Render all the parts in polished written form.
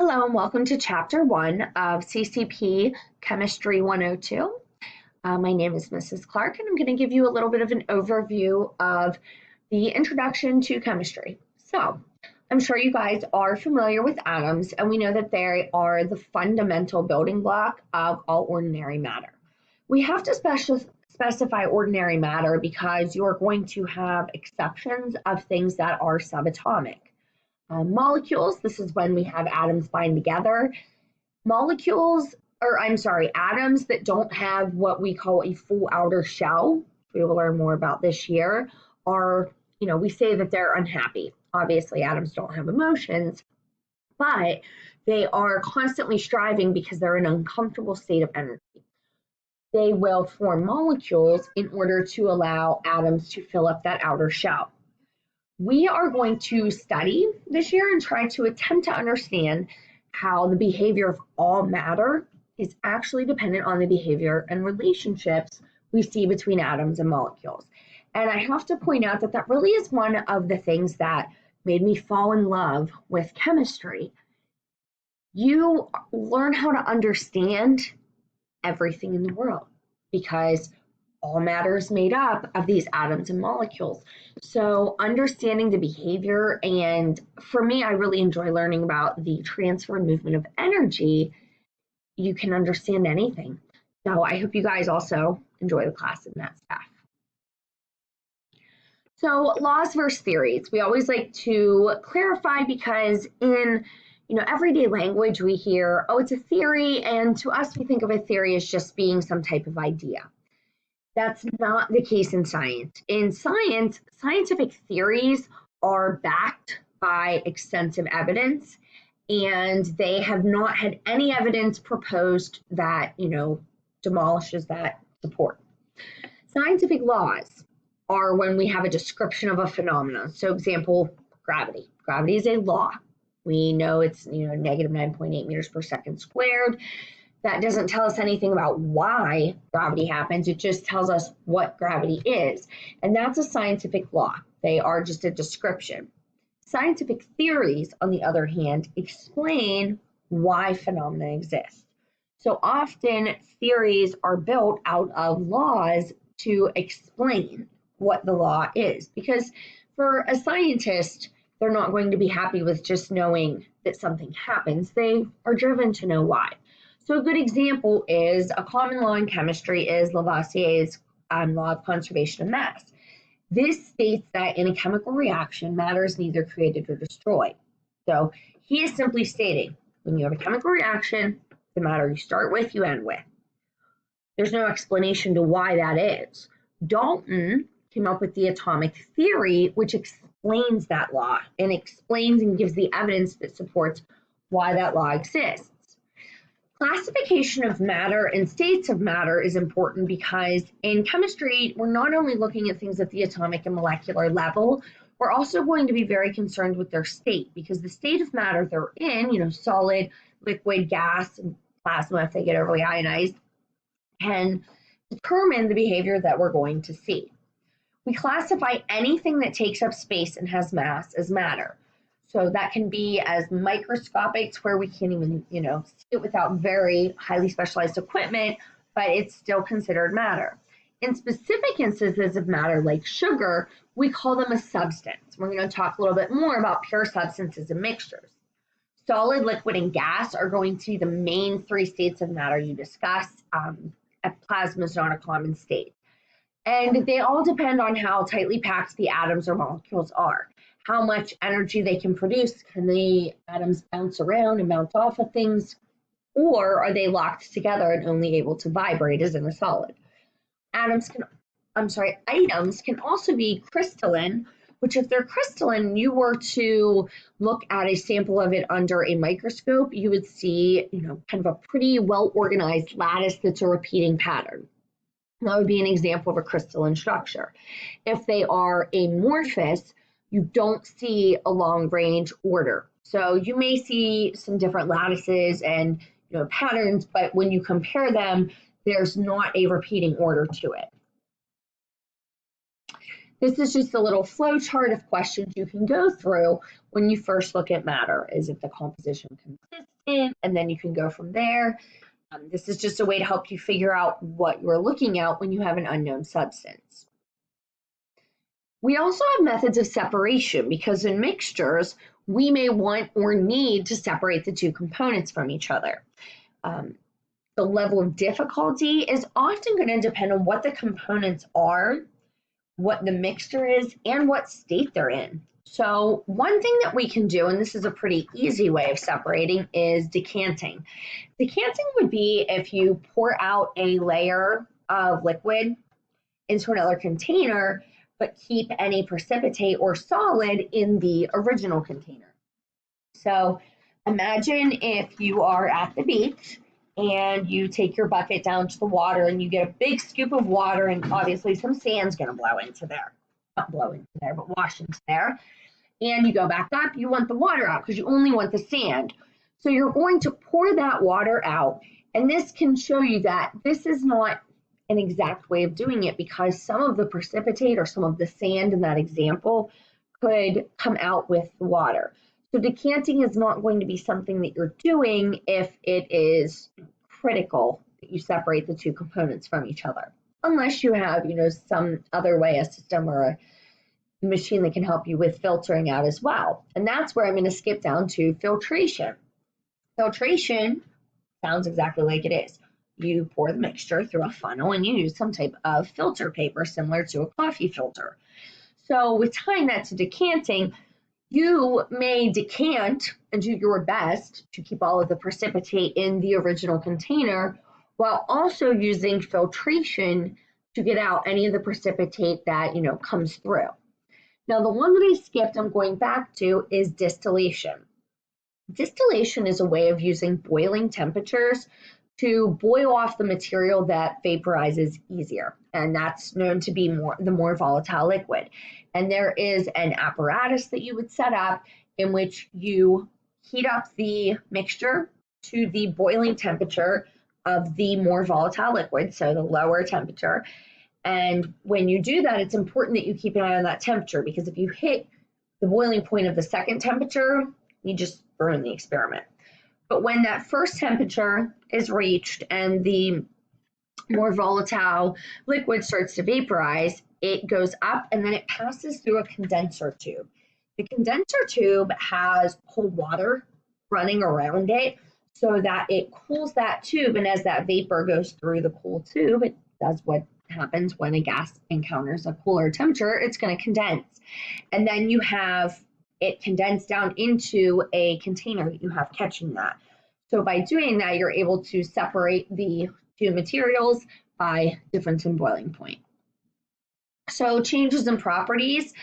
Hello and welcome to Chapter 1 of CCP Chemistry 102. My name is Mrs. Clark and I'm going to give you a little bit of an overview of the introduction to chemistry. So, I'm sure you guys are familiar with atoms and we know that they are the fundamental building block of all ordinary matter. We have to specify ordinary matter because you're going to have exceptions of things that are subatomic. Molecules, this is when we have atoms bind together. Atoms that don't have what we call a full outer shell, we will learn more about this year, are, we say that they're unhappy. Obviously, atoms don't have emotions, but they are constantly striving because they're in an uncomfortable state of energy. They will form molecules in order to allow atoms to fill up that outer shell. We are going to study this year and try to attempt to understand how the behavior of all matter is actually dependent on the behavior and relationships we see between atoms and molecules. And I have to point out that that really is one of the things that made me fall in love with chemistry. You learn how to understand everything in the world because all matter is made up of these atoms and molecules. So understanding the behavior, and for me, I really enjoy learning about the transfer and movement of energy. You can understand anything. So I hope you guys also enjoy the class in that stuff. So laws versus theories. We always like to clarify because in everyday language we hear, oh, it's a theory, and to us we think of a theory as just being some type of idea. That's not the case in science. In science, scientific theories are backed by extensive evidence, and they have not had any evidence proposed that, demolishes that support. Scientific laws are when we have a description of a phenomenon. So, example, gravity. Gravity is a law. We know it's, negative 9.8 meters per second squared. That doesn't tell us anything about why gravity happens. It just tells us what gravity is. And that's a scientific law. They are just a description. Scientific theories, on the other hand, explain why phenomena exist. So often theories are built out of laws to explain what the law is. Because for a scientist, they're not going to be happy with just knowing that something happens. They are driven to know why. So a good example is a common law in chemistry is Lavoisier's law of conservation of mass. This states that in a chemical reaction, matter is neither created or destroyed. So he is simply stating when you have a chemical reaction, the matter you start with, you end with. There's no explanation to why that is. Dalton came up with the atomic theory, which explains that law and explains and gives the evidence that supports why that law exists. Classification of matter and states of matter is important because in chemistry, we're not only looking at things at the atomic and molecular level, we're also going to be very concerned with their state because the state of matter they're in, solid, liquid, gas, and plasma, if they get overly ionized, can determine the behavior that we're going to see. We classify anything that takes up space and has mass as matter. So that can be as microscopic to where we can't even, see it without very highly specialized equipment, but it's still considered matter. In specific instances of matter like sugar, we call them a substance. We're going to talk a little bit more about pure substances and mixtures. Solid, liquid, and gas are going to be the main three states of matter you discuss. Plasma is not a common state. And they all depend on how tightly packed the atoms or molecules are. How much energy they can produce. Can the atoms bounce around and bounce off of things? Or are they locked together and only able to vibrate as in a solid? Items can also be crystalline, which if they're crystalline, you were to look at a sample of it under a microscope, you would see, kind of a pretty well-organized lattice that's a repeating pattern. That would be an example of a crystalline structure. If they are amorphous, you don't see a long range order. So you may see some different lattices and patterns, but when you compare them, there's not a repeating order to it. This is just a little flow chart of questions you can go through when you first look at matter. Is it the composition consists in, and then you can go from there. This is just a way to help you figure out what you're looking at when you have an unknown substance. We also have methods of separation because in mixtures, we may want or need to separate the two components from each other. The level of difficulty is often going to depend on what the components are, what the mixture is, and what state they're in. So one thing that we can do, and this is a pretty easy way of separating, is decanting. Decanting would be if you pour out a layer of liquid into another container, but keep any precipitate or solid in the original container. So imagine if you are at the beach and you take your bucket down to the water and you get a big scoop of water, and obviously some sand's going to blow into there. Not blow into there, but wash into there. And you go back up, you want the water out because you only want the sand. So you're going to pour that water out. And this can show you that this is not an exact way of doing it because some of the precipitate or some of the sand in that example could come out with the water. So decanting is not going to be something that you're doing if it is critical that you separate the two components from each other, unless you have, some other way, a system or a machine that can help you with filtering out as well. And that's where I'm going to skip down to filtration. Filtration sounds exactly like it is. You pour the mixture through a funnel and you use some type of filter paper similar to a coffee filter. So with tying that to decanting, you may decant and do your best to keep all of the precipitate in the original container while also using filtration to get out any of the precipitate that, comes through. Now, the one that I skipped, I'm going back to, is distillation. Distillation is a way of using boiling temperatures to boil off the material that vaporizes easier, and that's known to be the more volatile liquid. And there is an apparatus that you would set up in which you heat up the mixture to the boiling temperature of the more volatile liquid, so the lower temperature. And when you do that, it's important that you keep an eye on that temperature because if you hit the boiling point of the second temperature, you just ruin the experiment. But when that first temperature is reached and the more volatile liquid starts to vaporize, it goes up and then it passes through a condenser tube. The condenser tube has cold water running around it so that it cools that tube, and as that vapor goes through the cool tube, it does what happens when a gas encounters a cooler temperature, it's going to condense. And then you have it condensed down into a container that you have catching that. So by doing that, you're able to separate the two materials by difference in boiling point. So changes in properties.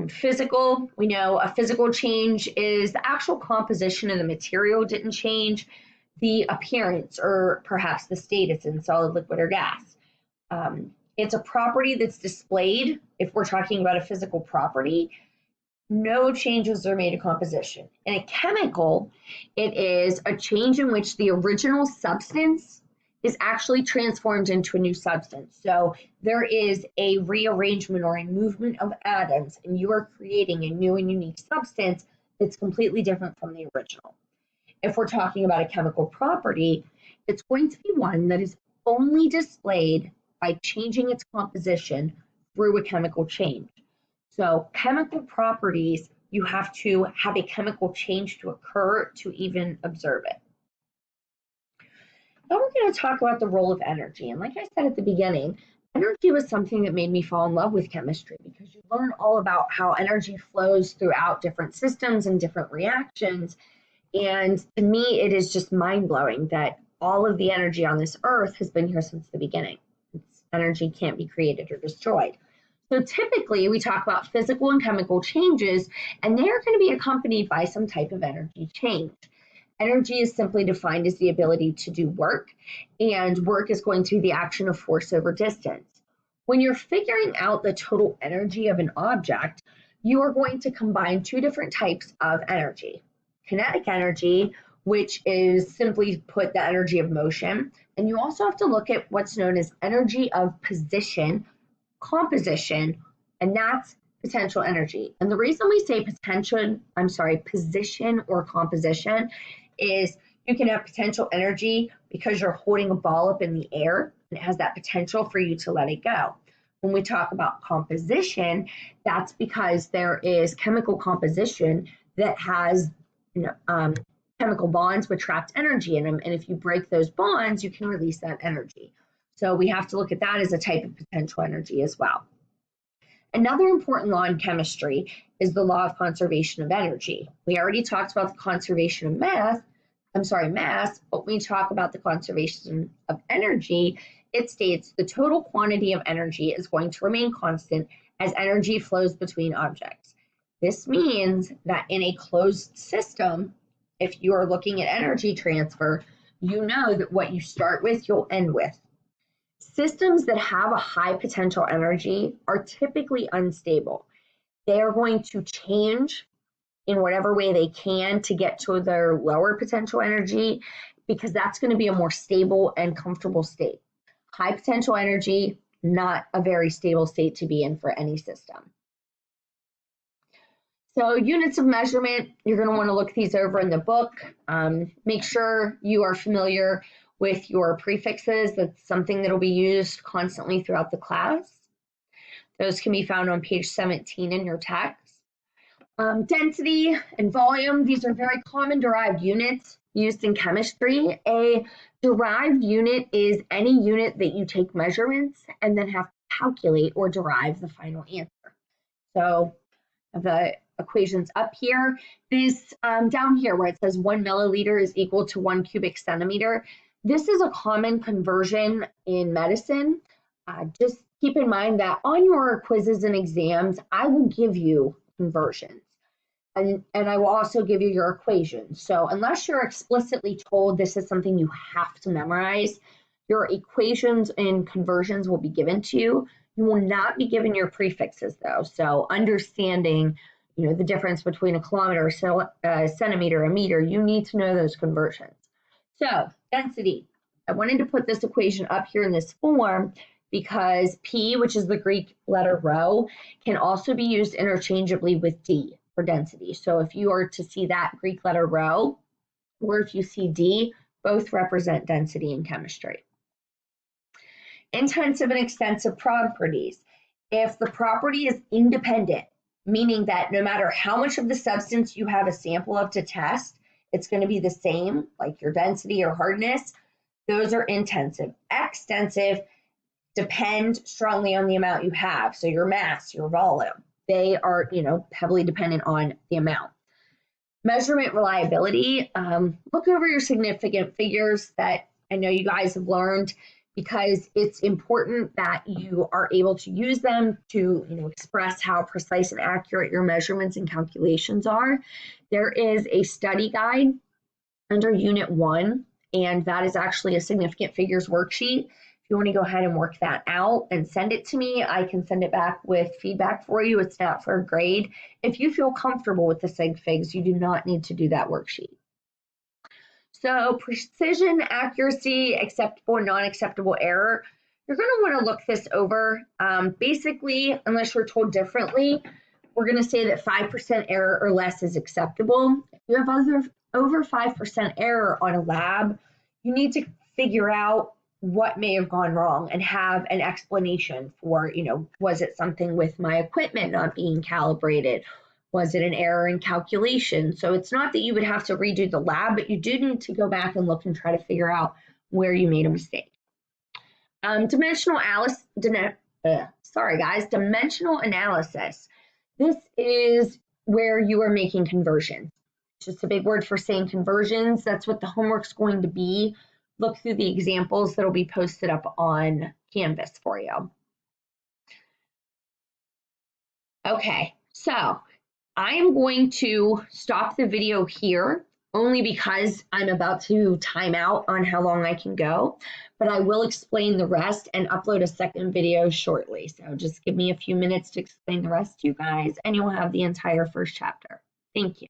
Physical, we know a physical change is the actual composition of the material didn't change, the appearance or perhaps the state it's in, solid, liquid, or gas. It's a property that's displayed. If we're talking about a physical property, no changes are made to composition. In a chemical, it is a change in which the original substance is actually transformed into a new substance. So there is a rearrangement or a movement of atoms, and you are creating a new and unique substance that's completely different from the original. If we're talking about a chemical property, it's going to be one that is only displayed by changing its composition through a chemical change. So chemical properties, you have to have a chemical change to occur to even observe it. Now we're going to talk about the role of energy. And like I said at the beginning, energy was something that made me fall in love with chemistry because you learn all about how energy flows throughout different systems and different reactions. And to me, it is just mind-blowing that all of the energy on this earth has been here since the beginning. Energy can't be created or destroyed. So typically we talk about physical and chemical changes, and they are going to be accompanied by some type of energy change. Energy is simply defined as the ability to do work, and work is going to be the action of force over distance. When you're figuring out the total energy of an object, you are going to combine two different types of energy. Kinetic energy, which is simply put the energy of motion, and you also have to look at what's known as energy of position, composition, and that's potential energy. And the reason we say position or composition is you can have potential energy because you're holding a ball up in the air and it has that potential for you to let it go. When we talk about composition, that's because there is chemical composition that has chemical bonds with trapped energy in them. And if you break those bonds, you can release that energy. So we have to look at that as a type of potential energy as well. Another important law in chemistry is the law of conservation of energy. We already talked about the conservation of mass, but when we talk about the conservation of energy, it states the total quantity of energy is going to remain constant as energy flows between objects. This means that in a closed system, if you are looking at energy transfer, you know that what you start with, you'll end with. Systems that have a high potential energy are typically unstable. They are going to change in whatever way they can to get to their lower potential energy because that's going to be a more stable and comfortable state. High potential energy, not a very stable state to be in for any system. So units of measurement, you're going to want to look these over in the book. Make sure you are familiar with your prefixes. That's something that will be used constantly throughout the class. Those can be found on page 17 in your text. Density and volume, these are very common derived units used in chemistry. A derived unit is any unit that you take measurements and then have to calculate or derive the final answer. So the equations up here, this down here where it says 1 milliliter is equal to 1 cubic centimeter, this is a common conversion in medicine. Just keep in mind that on your quizzes and exams, I will give you conversions. And I will also give you your equations. So unless you're explicitly told this is something you have to memorize, your equations and conversions will be given to you. You will not be given your prefixes though. So understanding, the difference between a kilometer, a centimeter, a meter, you need to know those conversions. So density, I wanted to put this equation up here in this form because P, which is the Greek letter rho, can also be used interchangeably with D for density. So if you are to see that Greek letter rho, or if you see D, both represent density in chemistry. Intensive and extensive properties. If the property is independent, meaning that no matter how much of the substance you have a sample of to test, it's going to be the same, like your density or hardness, those are intensive. Extensive depend strongly on the amount you have. So your mass, your volume, they are, heavily dependent on the amount. Measurement reliability, look over your significant figures that I know you guys have learned because it's important that you are able to use them to express how precise and accurate your measurements and calculations are. There is a study guide under Unit 1, and that is actually a significant figures worksheet. If you want to go ahead and work that out and send it to me, I can send it back with feedback for you. It's not for a grade. If you feel comfortable with the sig figs, you do not need to do that worksheet. So precision, accuracy, acceptable and non-acceptable error, you're going to want to look this over. Basically, unless you're told differently, we're going to say that 5% error or less is acceptable. If you have over 5% error on a lab, you need to figure out what may have gone wrong and have an explanation for, was it something with my equipment not being calibrated? Was it an error in calculation? So it's not that you would have to redo the lab, but you do need to go back and look and try to figure out where you made a mistake. Dimensional analysis. This is where you are making conversions. It's just a big word for saying conversions. That's what the homework's going to be. Look through the examples that'll be posted up on Canvas for you. Okay, so I am going to stop the video here only because I'm about to time out on how long I can go, but I will explain the rest and upload a second video shortly. So just give me a few minutes to explain the rest to you guys and you'll have the entire first chapter. Thank you.